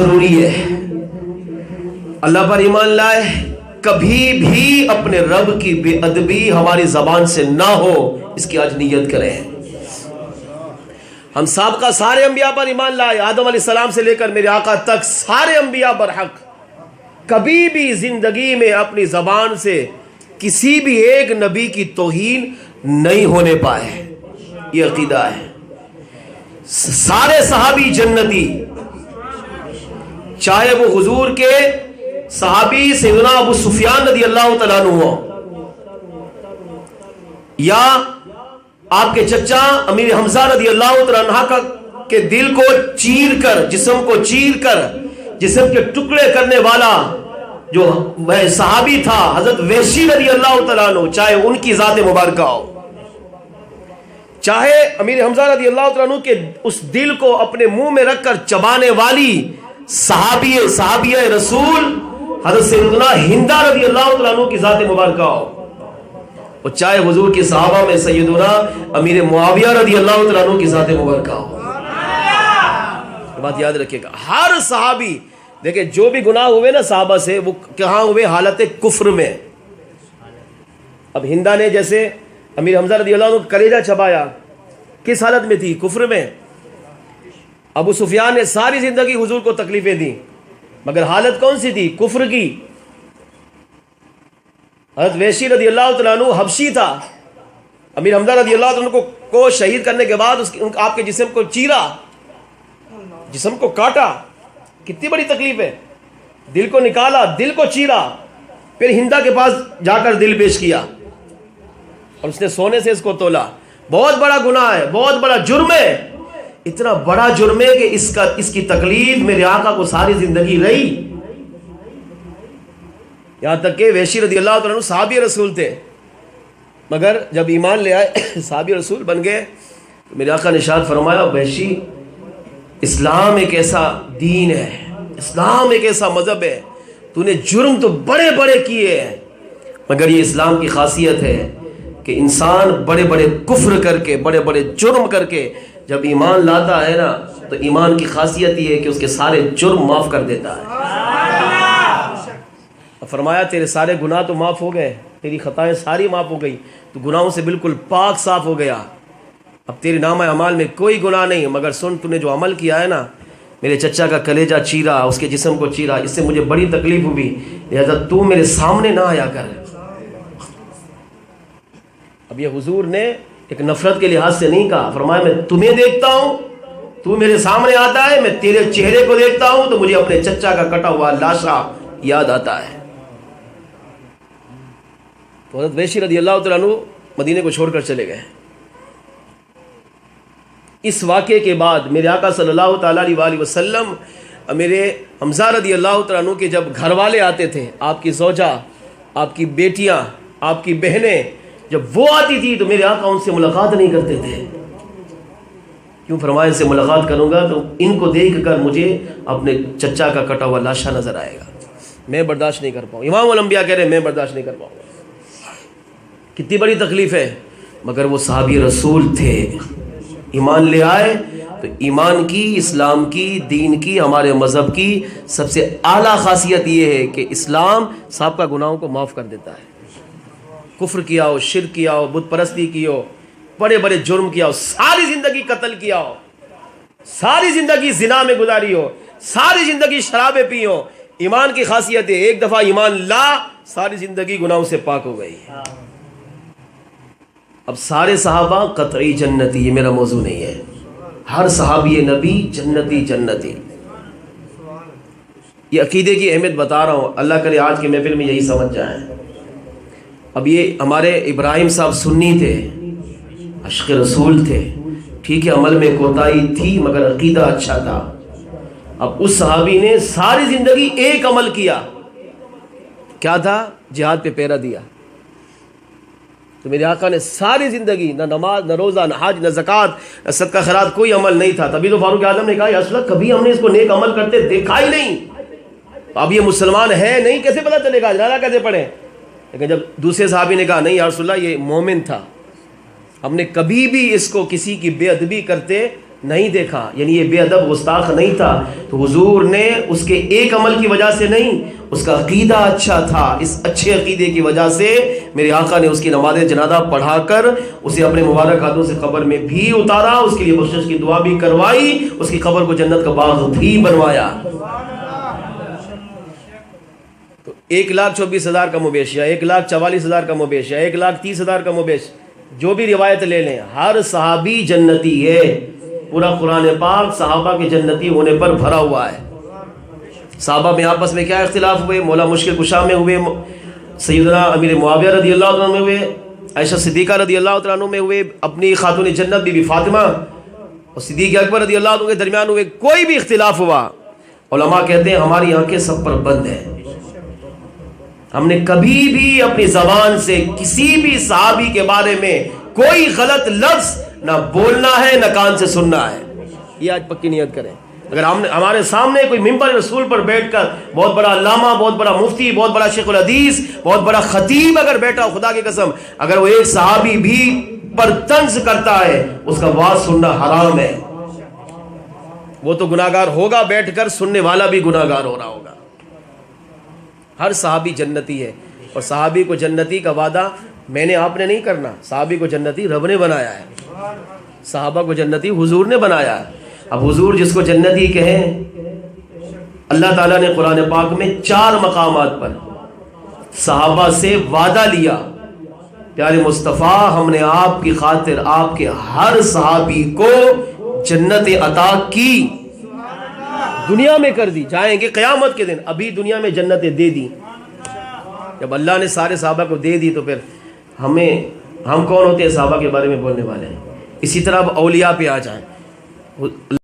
ضروری ہے اللہ پر ایمان لائے، کبھی بھی اپنے رب کی بے ادبی ہماری زبان سے نہ ہو، اس کی آج نیت کریں۔ ہم سابقہ سارے انبیاء پر ایمان لائے، آدم علیہ السلام سے لے کر میرے آقا تک سارے انبیاء پر حق، کبھی بھی زندگی میں اپنی زبان سے کسی بھی ایک نبی کی توہین نہیں ہونے پائے، یہ عقیدہ ہے۔ سارے صحابی جنتی، چاہے وہ حضور کے صحابی سیدنا ابو سفیان رضی اللہ تعالیٰ عنہ ہو، یا آپ کے چچا امیر حمزہ رضی اللہ تعالیٰ عنہ کے دل کو چیر کر، جسم کو چیر کر جسم کے ٹکڑے کرنے والا جو وہ صحابی تھا حضرت وحشی رضی اللہ تعالیٰ عنہ، چاہے ان کی ذات مبارکہ ہو، چاہے امیر حمزہ رضی اللہ تعالیٰ عنہ کے اس دل کو اپنے منہ میں رکھ کر چبانے والی صحابیہ رسول حضرت سیدنا ہندہ رضی اللہ تعالیٰ عنہ کی ذات مبارکہ ہو، اور چاہے حضور کے صحابہ میں سیدنا امیر معاویہ رضی اللہ تعالیٰ عنہ کی ذات مبارکہ ہو۔ یہ بات یاد رکھیے گا، ہر صحابی دیکھیں جو بھی گناہ ہوئے نا صحابہ سے، وہ کہاں ہوئے؟ حالت کفر میں۔ اب ہندہ نے جیسے امیر حمزہ رضی اللہ عنہ کا کلیجہ چبایا، کس حالت میں تھی؟ کفر میں۔ ابو سفیان نے ساری زندگی حضور کو تکلیفیں دی، مگر حالت کون سی تھی؟ کفر کی۔ حضرت وحشی رضی اللہ تعالیٰ عنہ حبشی تھا، امیر حمزہ رضی اللہ عنہ کو شہید کرنے کے بعد آپ کے جسم کو چیرا، جسم کو کاٹا، کتنی بڑی تکلیف ہے، دل کو نکالا، دل کو چیرا، پھر ہندہ کے پاس جا کر دل پیش کیا اور اس نے سونے سے اس کو تولا۔ بہت بڑا گناہ ہے، بہت بڑا جرم ہے، اتنا بڑا جرم ہے کہ اس کی تکلیف میرے آقا کو ساری زندگی رہی، یہاں تک کہ وحشی رضی اللہ عنہ صحابی رسول تھے، مگر جب ایمان لے آئے صحابی رسول بن گئے، تو میرے آقا نے ارشاد فرمایا، وحشی اسلام ایک ایسا دین ہے، اسلام ایک ایسا مذہب ہے، تو نے جرم تو بڑے بڑے کیے ہیں، مگر یہ اسلام کی خاصیت ہے کہ انسان بڑے بڑے کفر کر کے، بڑے بڑے جرم کر کے جب ایمان لاتا ہے نا، تو ایمان کی خاصیت یہ ہے کہ اس کے سارے جرم معاف کر دیتا ہے۔ فرمایا تیرے سارے گناہ تو معاف ہو گئے، تیری خطائیں ساری معاف ہو گئی، تو گناہوں سے بالکل پاک صاف ہو گیا، اب تیرے نامہ اعمال میں کوئی گناہ نہیں، مگر سن تو نے جو عمل کیا ہے نا، میرے چچا کا کلیجہ چیرا، اس کے جسم کو چیرا، اس سے مجھے بڑی تکلیف ہوئی، لہذا تو میرے سامنے نہ آیا کر۔ اب یہ حضور نے ایک نفرت کے لحاظ سے نہیں کہا، فرمایا میں تمہیں دیکھتا ہوں، تو میرے سامنے آتا ہے، میں تیرے چہرے کو دیکھتا ہوں تو مجھے اپنے چچا کا کٹا ہوا لاشا یاد آتا ہے۔ تو حضرت وحشی رضی اللہ تعالیٰ عنہ مدینے کو چھوڑ کر چلے گئے۔ اس واقعے کے بعد میرے آقا صلی اللہ تعالیٰ علیہ وسلم، میرے حمزہ رضی اللہ تعالیٰ عنہ کے جب گھر والے آتے تھے، آپ کی زوجہ، آپ کی بیٹیاں، آپ کی بہنیں، جب وہ آتی تھی تو میرے آقا ان سے ملاقات نہیں کرتے تھے، کیوں؟ فرمایا ان سے ملاقات کروں گا تو ان کو دیکھ کر مجھے اپنے چچا کا کٹا ہوا لاشا نظر آئے گا، میں برداشت نہیں کر پاؤں۔ امام الانبیاء کہہ رہے ہیں میں برداشت نہیں کر پاؤں گا، کتنی بڑی تکلیف ہے، مگر وہ صحابی رسول تھے، ایمان لے آئے، تو ایمان کی، اسلام کی، دین کی، ہمارے مذہب کی سب سے اعلیٰ خاصیت یہ ہے کہ اسلام سابقہ گناہوں کو معاف کر دیتا ہے۔ کفر کیا ہو، شرک کیا ہو، بت پرستی کی ہو، بڑے بڑے جرم کیا ہو، ساری زندگی قتل کیا ہو، ساری زندگی زنا میں گزاری ہو، ساری زندگی شرابیں پی ہو، ایمان کی خاصیت ہے ایک دفعہ ایمان لا، ساری زندگی گناہوں سے پاک ہو گئی۔ اب سارے صحابہ قطعی جنتی، یہ میرا موضوع نہیں ہے، ہر صحابی نبی جنتی جنتی، یہ عقیدے کی اہمیت بتا رہا ہوں، اللہ کرے آج کے محفل میں یہی سمجھ جائیں۔ اب یہ ہمارے ابراہیم صاحب سنی تھے، عشق رسول تھے، ٹھیک ہے عمل میں کوتاہی تھی مگر عقیدہ اچھا تھا۔ اب اس صحابی نے ساری زندگی ایک عمل کیا، کیا تھا؟ جہاد پہ پیرا دیا۔ تو میرے آقا نے ساری زندگی نہ نماز، نہ روزہ، نہ حج، نہ زکوٰۃ، نہ صدقہ خیرات، کوئی عمل نہیں تھا۔ تبھی تو فاروق اعظم نے کہا یا رسول اللہ کبھی ہم نے اس کو نیک عمل کرتے دیکھا ہی نہیں، اب یہ مسلمان ہے نہیں کیسے پتہ چلے گا، جنازہ کیسے پڑھیں؟ لیکن جب دوسرے صحابی نے کہا نہیں یا رسول اللہ یہ مومن تھا، ہم نے کبھی بھی اس کو کسی کی بے ادبی کرتے نہیں دیکھا، یعنی یہ بے ادب گستاخ نہیں تھا، تو حضور نے اس کے ایک عمل کی وجہ سے نہیں، اس کا عقیدہ اچھا تھا، اس اچھے عقیدے کی وجہ سے میرے آقا نے اس کی نماز جنازہ پڑھا کر اسے اپنے مبارک ہاتھوں سے قبر میں بھی اتارا، اس کے لیے بخشش کی دعا بھی کروائی، اس کی قبر کو جنت کا باغ بھی بنوایا۔ تو 1,24,000 کا مبیشیہ، 1,44,000 کا مبیشیہ، 1,30,000 کا مبیشیہ، جو بھی روایت لے لیں، ہر صحابی جنتی ہے۔ پورا قرآن پاک صحابہ کے جنتی ہونے پر بھرا ہوا ہے۔ صحابہ میں آپس میں کیا اختلاف ہوئے؟ مولا مشکل کشا میں ہوئے، سیدنا امیر معاویہ رضی اللہ عنہ میں ہوئے، عائشہ صدیقہ رضی اللہ عنہ میں ہوئے، اپنی خاتون جنت بی بی فاطمہ اور صدیق اکبر رضی اللہ عنہ کے درمیان ہوئے، کوئی بھی اختلاف ہوا، علماء کہتے ہیں ہماری آنکھیں سب پر بند ہیں، ہم نے کبھی بھی اپنی زبان سے کسی بھی صحابی کے بارے میں کوئی غلط لفظ نہ بولنا ہے نہ کان سے سننا ہے۔ یہ آج پکی نیت کریں۔ اگر ہمارے سامنے کوئی ممبر رسول پر بیٹھ کر بہت بڑا علامہ، بہت بڑا مفتی، بہت بڑا شیخ الحدیث، بہت بڑا خطیب اگر بیٹھا ہو، خدا کی قسم اگر وہ ایک صحابی بھی پر طنز کرتا ہے، اس کا واز سننا حرام ہے۔ وہ تو گناہگار ہوگا، بیٹھ کر سننے والا بھی گناہگار ہو رہا ہوگا۔ ہر صحابی جنتی ہے، اور صحابی کو جنتی کا وعدہ میں نے آپ نے نہیں کرنا، صحابی کو جنتی رب نے بنایا ہے، صحابہ کو جنتی حضور نے بنایا ہے۔ اب حضور جس کو جنتی کہیں، اللہ تعالیٰ نے قرآن پاک میں 4 مقامات پر صحابہ سے وعدہ لیا، پیارے مصطفیٰ ہم نے آپ کی خاطر آپ کے ہر صحابی کو جنت عطا کی، دنیا میں کر دی، جائیں گے قیامت کے دن، ابھی دنیا میں جنتیں دے دی۔ جب اللہ نے سارے صحابہ کو دے دی تو پھر ہم کون ہوتے ہیں صحابہ کے بارے میں بولنے والے ہیں؟ اسی طرح اب اولیاء پہ آ جائیں۔